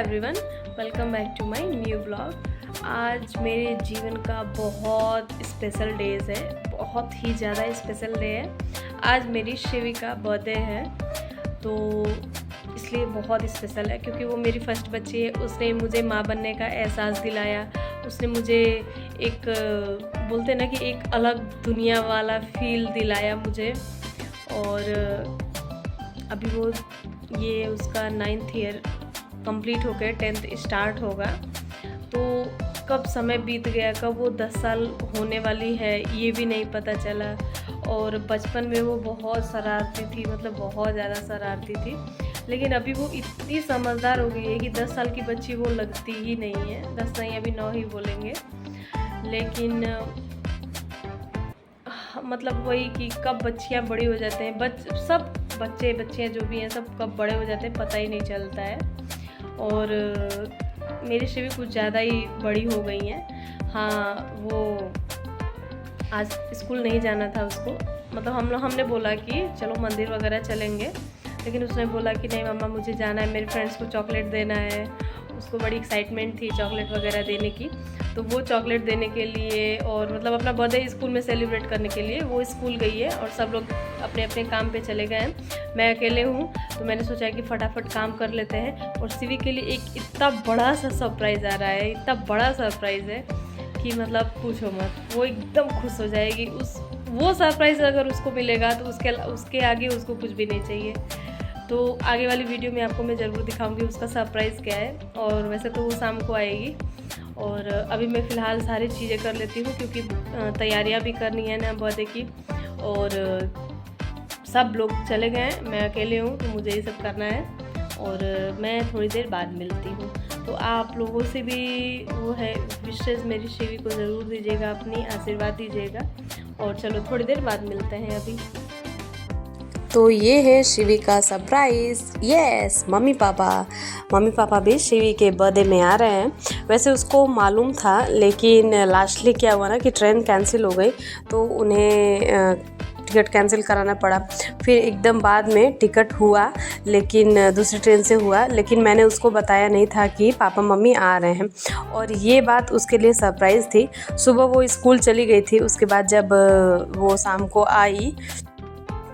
Everyone, welcome back to my new blog. आज मेरे जीवन का बहुत स्पेशल डेज है, बहुत ही ज़्यादा स्पेशल डे है। आज मेरी शिवी का बर्थडे है, तो इसलिए बहुत स्पेशल है क्योंकि वो मेरी फर्स्ट बच्ची है। उसने मुझे माँ बनने का एहसास दिलाया। उसने मुझे एक बोलते ना कि एक अलग दुनिया वाला फील दिलाया मुझे। और अभी वो ये उसका 9th ईयर कंप्लीट हो गया, 10th स्टार्ट होगा। तो कब समय बीत गया, कब वो 10 साल होने वाली है ये भी नहीं पता चला। और बचपन में वो बहुत शरारती थी, मतलब बहुत ज़्यादा शरारती थी। लेकिन अभी वो इतनी समझदार हो गई है कि 10 साल की बच्ची वो लगती ही नहीं है। 10 नहीं, अभी 9 ही बोलेंगे। लेकिन मतलब वही कि कब बच्चियाँ बड़ी हो जाते हैं, सब बच्चियाँ जो भी हैं सब कब बड़े हो जाते हैं पता ही नहीं चलता है। और मेरी शिवी कुछ ज़्यादा ही बड़ी हो गई हैं। हाँ, वो आज स्कूल नहीं जाना था उसको, मतलब हमने बोला कि चलो मंदिर वगैरह चलेंगे, लेकिन उसने बोला कि नहीं मम्मा मुझे जाना है, मेरे फ्रेंड्स को चॉकलेट देना है। उसको बड़ी एक्साइटमेंट थी चॉकलेट वगैरह देने की। तो वो चॉकलेट देने के लिए और मतलब अपना बर्थडे स्कूल में सेलिब्रेट करने के लिए वो स्कूल गई है और सब लोग अपने अपने काम पे चले गए हैं। मैं अकेले हूँ, तो मैंने सोचा कि फटाफट काम कर लेते हैं। और शिवी के लिए एक इतना बड़ा सा सरप्राइज़ आ रहा है, इतना बड़ा सरप्राइज़ है कि मतलब पूछो मत। वो एकदम खुश हो जाएगी। वो सरप्राइज़ अगर उसको मिलेगा तो उसके आगे उसको कुछ भी नहीं चाहिए। तो आगे वाली वीडियो में आपको मैं ज़रूर दिखाऊंगी उसका सरप्राइज़ क्या है। और वैसे तो वो शाम को आएगी। और अभी मैं फ़िलहाल सारी चीज़ें कर लेती हूँ क्योंकि तैयारियाँ भी करनी है ना बर्थडे की। और सब लोग चले गए हैं, मैं अकेले हूँ, तो मुझे ये सब करना है। और मैं थोड़ी देर बाद मिलती हूँ। तो आप लोगों से भी वो है विशेष मेरी शिवी को ज़रूर दीजिएगा, अपनी आशीर्वाद दीजिएगा। और चलो थोड़ी देर बाद मिलते हैं अभी। तो ये है शिवी का सरप्राइज़। यस, मम्मी पापा भी शिवी के बर्थडे में आ रहे हैं। वैसे उसको मालूम था, लेकिन लास्टली क्या हुआ ना कि ट्रेन कैंसिल हो गई, तो उन्हें टिकट कैंसिल कराना पड़ा। फिर एकदम बाद में टिकट हुआ, लेकिन दूसरी ट्रेन से हुआ। लेकिन मैंने उसको बताया नहीं था कि पापा मम्मी आ रहे हैं, और ये बात उसके लिए सरप्राइज़ थी। सुबह वो स्कूल चली गई थी, उसके बाद जब वो शाम को आई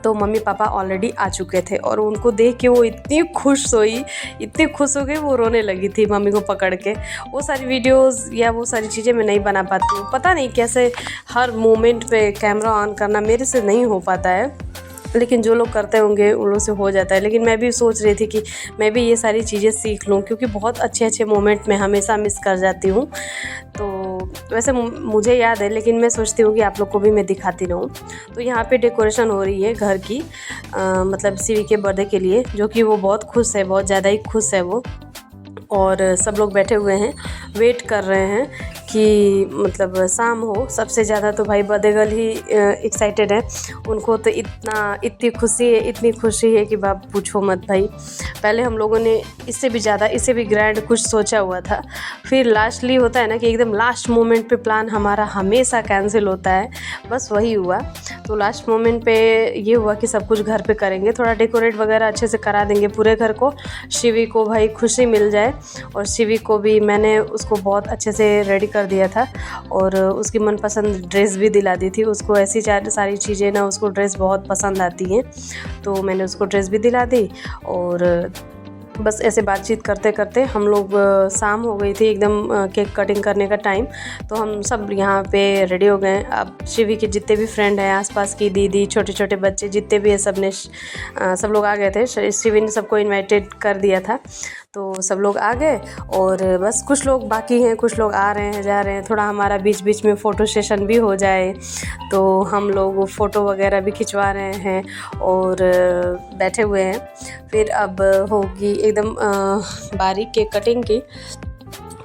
तो मम्मी पापा ऑलरेडी आ चुके थे। और उनको देख के वो इतनी खुश हो गई, वो रोने लगी थी मम्मी को पकड़ के। वो सारी वीडियोस या वो सारी चीज़ें मैं नहीं बना पाती हूँ, पता नहीं कैसे हर मोमेंट पे कैमरा ऑन करना मेरे से नहीं हो पाता है। लेकिन जो लोग करते होंगे उन लोगों से हो जाता है। लेकिन मैं भी सोच रही थी कि मैं भी ये सारी चीज़ें सीख लूँ, क्योंकि बहुत अच्छे मोमेंट में हमेशा मिस कर जाती हूँ। तो वैसे मुझे याद है, लेकिन मैं सोचती हूँ कि आप लोग को भी मैं दिखाती रहूँ। तो यहाँ पे डेकोरेशन हो रही है घर की, मतलब शिवी के बर्थडे के लिए, जो कि वो बहुत खुश है, बहुत ज़्यादा ही खुश है वो। और सब लोग बैठे हुए हैं, वेट कर रहे हैं कि मतलब शाम हो। सबसे ज़्यादा तो भाई बर्थडे गर्ल ही एक्साइटेड है। उनको तो इतनी खुशी है कि बाप पूछो मत भाई। पहले हम लोगों ने इससे भी ग्रैंड कुछ सोचा हुआ था, फिर लास्टली होता है ना कि एकदम लास्ट मोमेंट पे प्लान हमारा हमेशा कैंसिल होता है, बस वही हुआ। तो लास्ट मोमेंट पे ये हुआ कि सब कुछ घर पे करेंगे, थोड़ा डेकोरेट वगैरह अच्छे से करा देंगे पूरे घर को। शिवी को भाई खुशी मिल जाए। और शिवी को भी मैंने उसको बहुत अच्छे से रेडी कर दिया था, और उसकी मनपसंद ड्रेस भी दिला दी थी उसको। ऐसी सारी चीज़ें ना उसको ड्रेस बहुत पसंद आती हैं, तो मैंने उसको ड्रेस भी दिला दी। और बस ऐसे बातचीत करते करते हम लोग, शाम हो गई थी एकदम, केक कटिंग करने का टाइम। तो हम सब यहाँ पे रेडी हो गए। अब शिवी के जितने भी फ्रेंड हैं, आसपास की दीदी, छोटे छोटे बच्चे जितने भी हैं, सब लोग आ गए थे। शिवी ने सबको इनवाइटेड कर दिया था, तो सब लोग आ गए। और बस कुछ लोग बाकी हैं, कुछ लोग आ रहे हैं, जा रहे हैं। थोड़ा हमारा बीच बीच में फ़ोटो सेशन भी हो जाए, तो हम लोग फ़ोटो वगैरह भी खिंचवा रहे हैं और बैठे हुए हैं। फिर अब होगी एकदम बारीक केक कटिंग की।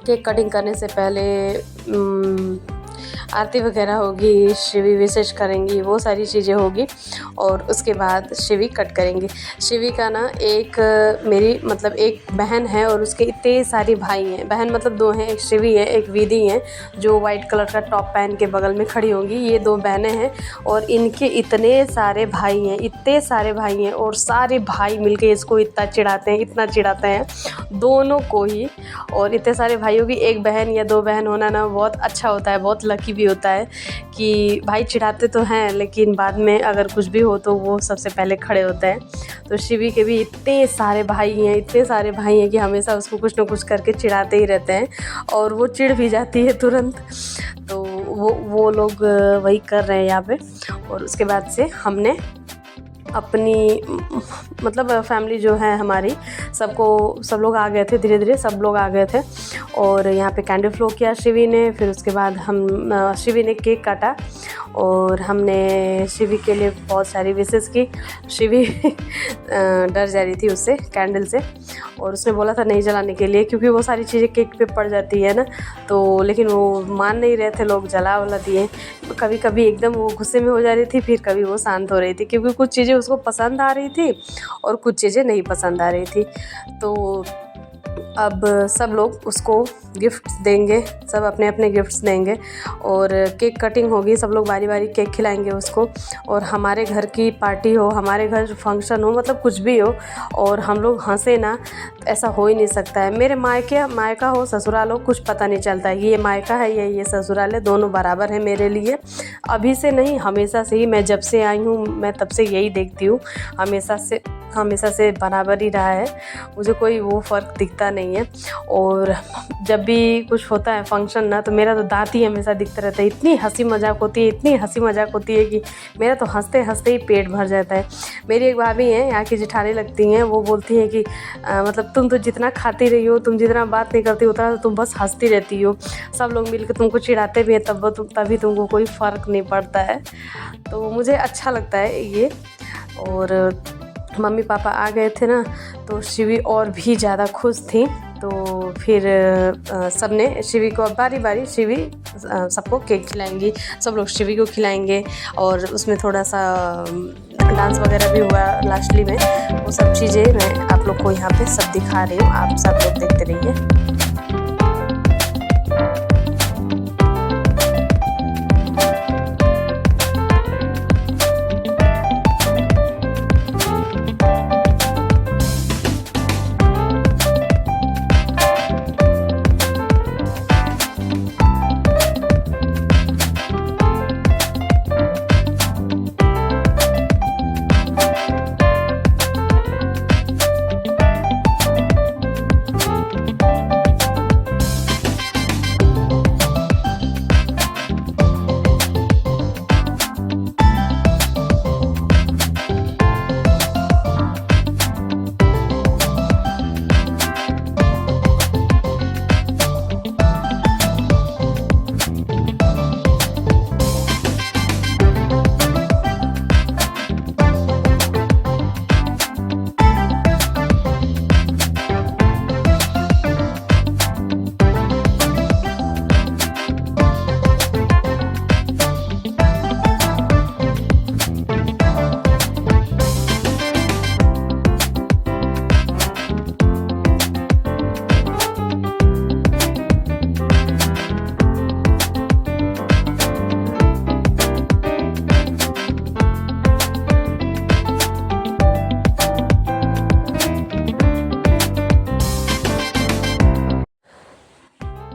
केक कटिंग करने से पहले आरती वगैरह होगी, शिवी विशेष करेंगी, वो सारी चीज़ें होगी। और उसके बाद शिवी कट करेंगी। शिवी का ना एक मेरी मतलब एक बहन है और उसके इतने सारे भाई हैं। बहन मतलब 2 हैं, एक शिवी है एक विधि है जो वाइट कलर का टॉप पहन के बगल में खड़ी होंगी। ये 2 बहनें हैं और इनके इतने सारे भाई हैं, इतने सारे भाई हैं और सारे भाई मिलके इसको इतना चिढ़ाते हैं, इतना चिढ़ाते हैं दोनों को ही। और इतने सारे भाइयों की एक बहन या 2 बहन होना ना बहुत अच्छा होता है, बहुत लकी भी होता है कि भाई चिढ़ाते तो हैं लेकिन बाद में अगर कुछ भी हो तो वो सबसे पहले खड़े होते हैं। तो शिवी के भी इतने सारे भाई हैं, इतने सारे भाई हैं कि हमेशा उसको कुछ ना कुछ करके चिढ़ाते ही रहते हैं और वो चिढ़ भी जाती है तुरंत। तो वो लोग वही कर रहे हैं यहाँ पे। और उसके बाद से हमने अपनी मतलब फैमिली जो है हमारी सब लोग आ गए थे, धीरे धीरे सब लोग आ गए थे और यहाँ पे कैंडल फ्लो किया शिवी ने। फिर उसके बाद शिवी ने केक काटा और हमने शिवी के लिए बहुत सारी विशेष की। शिवी डर जा रही थी उससे, कैंडल से, और उसने बोला था नहीं जलाने के लिए क्योंकि वो सारी चीज़ें केक पे पड़ जाती है ना। तो लेकिन वो मान नहीं रहे थे लोग, जला वाला दिए। कभी कभी एकदम वो गुस्से में हो जा रही थी, फिर कभी वो शांत हो रही थी क्योंकि कुछ चीज़ें उसको पसंद आ रही थी और कुछ चीज़ें नहीं पसंद आ रही थी। तो अब सब लोग उसको गिफ्ट्स देंगे, सब अपने अपने गिफ्ट्स देंगे और केक कटिंग होगी। सब लोग बारी बारी केक खिलाएंगे उसको। और हमारे घर की पार्टी हो, हमारे घर फंक्शन हो, मतलब कुछ भी हो और हम लोग हंसे ना, ऐसा हो ही नहीं सकता है। मेरे मायका हो ससुराल हो, कुछ पता नहीं चलता है ये मायका है या ये ससुराल है, दोनों बराबर है मेरे लिए। अभी से नहीं, हमेशा से ही, मैं जब से आई हूँ मैं तब से यही देखती हूँ, हमेशा से बराबर ही रहा है, मुझे कोई वो फ़र्क दिखता नहीं है। और जब भी कुछ होता है फंक्शन ना, तो मेरा तो दांत ही हमेशा दिखता रहता है। इतनी हंसी मजाक होती है, इतनी हंसी मजाक होती है कि मेरा तो हंसते हंसते ही पेट भर जाता है। मेरी एक भाभी हैं यहाँ की, जेठानी लगती हैं, वो बोलती हैं कि मतलब तुम तो जितना खाती रही हो, तुम जितना बात नहीं करती उतना तो तुम बस हंसती रहती हो, सब लोग मिलकर तुमको चिढ़ाते भी हैं तभी तुमको कोई फ़र्क नहीं पड़ता है। तो मुझे अच्छा लगता है ये। और मम्मी पापा आ गए थे ना, तो शिवी और भी ज़्यादा खुश थी। तो फिर सबने शिवी को बारी बारी शिवी सबको केक खिलाएंगी, सब लोग शिवी को खिलाएंगे। और उसमें थोड़ा सा डांस वगैरह भी हुआ लास्टली में। वो सब चीज़ें मैं आप लोग को यहाँ पे सब दिखा रही हूँ, आप सब लोग देखते रहिए।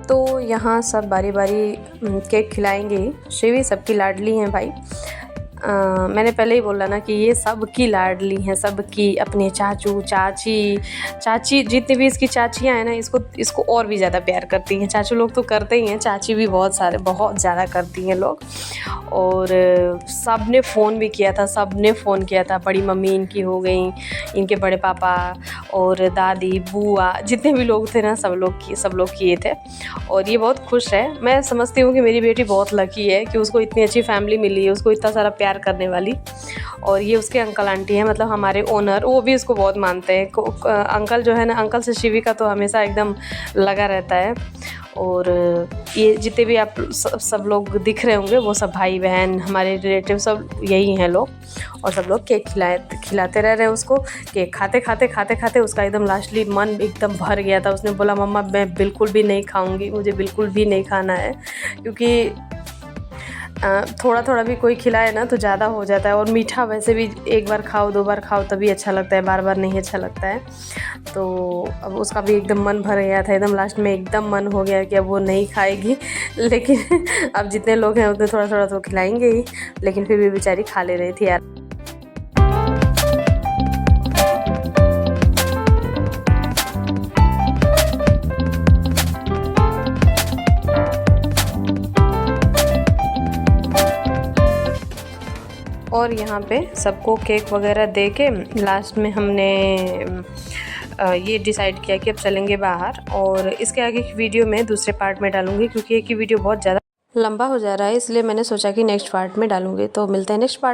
तो यहाँ सब बारी बारी केक खिलाएंगे। शिवी सबकी लाडली हैं भाई। मैंने पहले ही बोला ना कि ये सबकी लाडली हैं, सबकी, अपने चाचू चाची जितनी भी इसकी चाचियाँ हैं ना, इसको और भी ज़्यादा प्यार करती हैं। चाचू लोग तो करते ही हैं, चाची भी बहुत ज़्यादा करती हैं लोग। और सब ने फ़ोन किया था, बड़ी मम्मी इनकी हो गई, इनके बड़े पापा और दादी बुआ जितने भी लोग थे ना, सब लोग किए थे। और ये बहुत खुश है। मैं समझती हूँ कि मेरी बेटी बहुत लकी है कि उसको इतनी अच्छी फैमिली मिली है, उसको इतना सारा प्यार प्यार करने वाली। और ये उसके अंकल आंटी हैं, मतलब हमारे ओनर, वो भी उसको बहुत मानते हैं। अंकल जो है ना, अंकल से शिवी का तो हमेशा एकदम लगा रहता है। और ये जितने भी आप सब लोग दिख रहे होंगे वो सब भाई बहन हमारे रिलेटिव सब यही हैं लोग। और सब लोग केक खिलाते रह रहे हैं उसको। केक खाते खाते उसका एकदम लास्टली मन एकदम भर गया था। उसने बोला मम्मा मैं बिल्कुल भी नहीं खाऊंगी, मुझे बिल्कुल भी नहीं खाना है। क्योंकि थोड़ा थोड़ा भी कोई खिलाए ना तो ज़्यादा हो जाता है। और मीठा वैसे भी एक बार खाओ 2 बार खाओ तभी अच्छा लगता है, बार बार नहीं अच्छा लगता है। तो अब उसका भी एकदम मन भर गया था, एकदम लास्ट में एकदम मन हो गया कि अब वो नहीं खाएगी। लेकिन अब जितने लोग हैं उतने थोड़ा थोड़ा तो खिलाएंगे ही, लेकिन फिर भी बेचारी खा ले रही थी यार। और यहाँ पे सबको केक वगैरह दे के लास्ट में हमने ये डिसाइड किया कि अब चलेंगे बाहर। और इसके आगे की वीडियो मैं दूसरे पार्ट में डालूँगी, क्योंकि एक ही वीडियो बहुत ज़्यादा लंबा हो जा रहा है, इसलिए मैंने सोचा कि नेक्स्ट पार्ट में डालूँगी। तो मिलते हैं नेक्स्ट पार्ट।